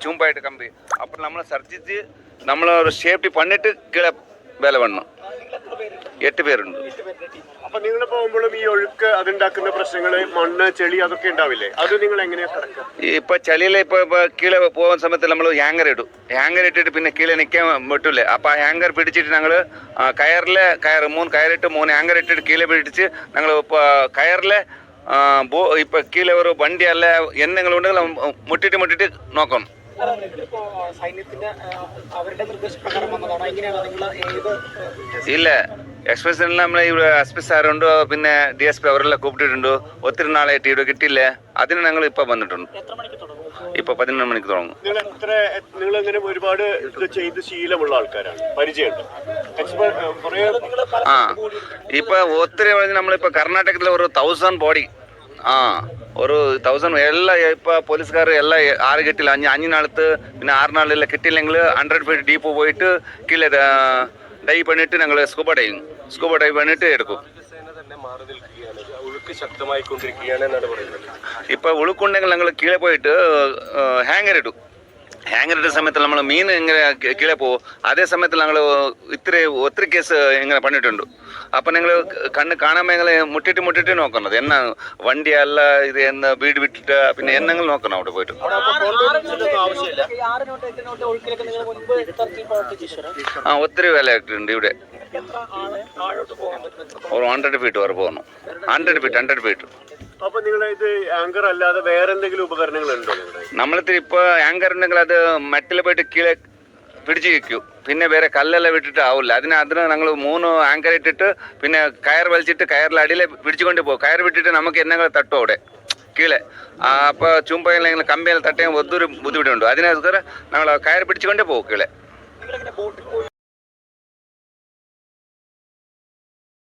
ചൂമ്പായിട്ട് കമ്പി. അപ്പോൾ നമ്മൾ സർജിച്ച് നമ്മൾ ഒരു സേഫ്റ്റി പണിട്ട് കീഴെ വേല വണ്ണം 8 പേരുണ്ട്. അപ്പൊ നിങ്ങൾ പോകുമ്പോഴും ഈ ഒഴുക്ക് അതുണ്ടാക്കുന്ന പ്രശ്നങ്ങൾ, മണ്ണ്, ചെളി അതൊക്കെ ഉണ്ടാവില്ലേ? അത് നിങ്ങൾ എങ്ങനെയാ കിടക്കുക? ഇപ്പൊ ചളിയിലെ ഇപ്പൊ കീഴെ പോകുന്ന സമയത്ത് നമ്മൾ ഹാങ്കർ ഇടും. ഹാങ്കർ ഇട്ടിട്ട് പിന്നെ കീഴെ നിൽക്കാൻ പറ്റൂലേ. അപ്പൊ ആ ഹാങ്കർ പിടിച്ചിട്ട് ഞങ്ങൾ കയറിലെ 3 കയറിട്ട് 3 ഹാങ്കർ ഇട്ടിട്ട് കീഴെ പിടിച്ച് ഞങ്ങൾ കയറിലെ ഇപ്പൊ കീഴെ ഒരു വണ്ടി അല്ല എന്തെങ്കിലും ഉണ്ടെങ്കിൽ മുട്ടിട്ട് നോക്കണം. ഇല്ല, എക്സ്പ്രസ് നമ്മളെ ഇവിടെ എസ് സാറുണ്ട്, പിന്നെ DSP അവരെല്ലാം കൂപ്പിട്ടിട്ടുണ്ട്. ഒത്തിരി നാളായിട്ട് ഇവിടെ കിട്ടിയില്ലേ, അതിന് ഞങ്ങൾ ഇപ്പൊ വന്നിട്ടുണ്ട്. ഇപ്പൊ 11 മണിക്ക് തുടങ്ങും. നിങ്ങൾ ഇങ്ങനെ ഒരുപാട് ഇത് ചെയ്ത് ശീലമുള്ള ആൾക്കാരാണ്, പരിചയമുണ്ട്. ഇപ്പൊ ഒത്തിരി നമ്മളിപ്പോ കർണാടകത്തിലെ ഒരു 1000 ബോഡി ഒരു 1000 ಎಲ್ಲ ഇപ്പോൾ പോലീസുകാർ എല്ലാം 6 കിട്ടില്ല, 5 നാളത്ത് പിന്നെ 6 നാളിൽ കിട്ടിയില്ലെങ്കിൽ 100 ഫീറ്റ് ഡീപ്പ് പോയിട്ട് കീഴே ഡൈവ് പണിട്ട് ഞങ്ങൾ സ്കൂബ ഡൈവ് പണിട്ട് എടുക്കും. ഇപ്പോൾ ഉളുക്കുണ്ടെങ്കിൽ ഞങ്ങൾ കീഴെ പോയിട്ട് ഹാങ്കർ ഇടും. ഹാങ്കർ ഇട്ട സമയത്ത് നമ്മൾ മീൻ ഇങ്ങനെ കീഴെ പോകും. അതേ സമയത്ത് ഞങ്ങൾ ഒത്തിരി കേസ് ഇങ്ങനെ പണിയിട്ടുണ്ട്. അപ്പം നിങ്ങൾ കണ്ണ് കാണാൻ ഞങ്ങൾ മുട്ടിട്ട് നോക്കുന്നത് എന്നാ വണ്ടി അല്ല ഇത് എന്ന് വീട് വിട്ടിട്ട് പിന്നെ എന്നെങ്കിലും നോക്കണം അവിടെ പോയിട്ട്. ഒത്തിരി വില ഉണ്ട് ഇവിടെ. ഒരു 100 ഫീറ്റ് വരെ പോകണം. 100 ഫീറ്റ്. അപ്പൊ നിങ്ങൾ ഇത് ആങ്കർ അല്ലാതെ വേറെ എന്തെങ്കിലും ഉപകരണങ്ങൾ ഉണ്ടോ? നമ്മളത്തിൽ ഇപ്പൊ ആങ്കർ ഉണ്ടെങ്കിൽ അത് മറ്റിൽ പോയിട്ട് കീഴെ പിടിച്ച് വയ്ക്കും. പിന്നെ വേറെ കല്ലെല്ലാം വിട്ടിട്ട് ആവില്ല. അതിന് ഞങ്ങൾ 3 ആങ്കർ ഇട്ടിട്ട് പിന്നെ കയർ വലിച്ചിട്ട് കയറിൽ അടിയിലെ പിടിച്ചുകൊണ്ട് പോകും. കയർ വിട്ടിട്ട് നമുക്ക് എന്തെങ്കിലും തട്ടും അവിടെ കീഴെ. അപ്പോൾ ചൂമ്പയിലെങ്കിലും കമ്പിയെല്ലാം തട്ടിയാൽ ഒത്തിരി ബുദ്ധിമുട്ടുണ്ട്. അതിനകത്ത് ഞങ്ങൾ കയർ പിടിച്ചുകൊണ്ടേ പോകും കീഴെ.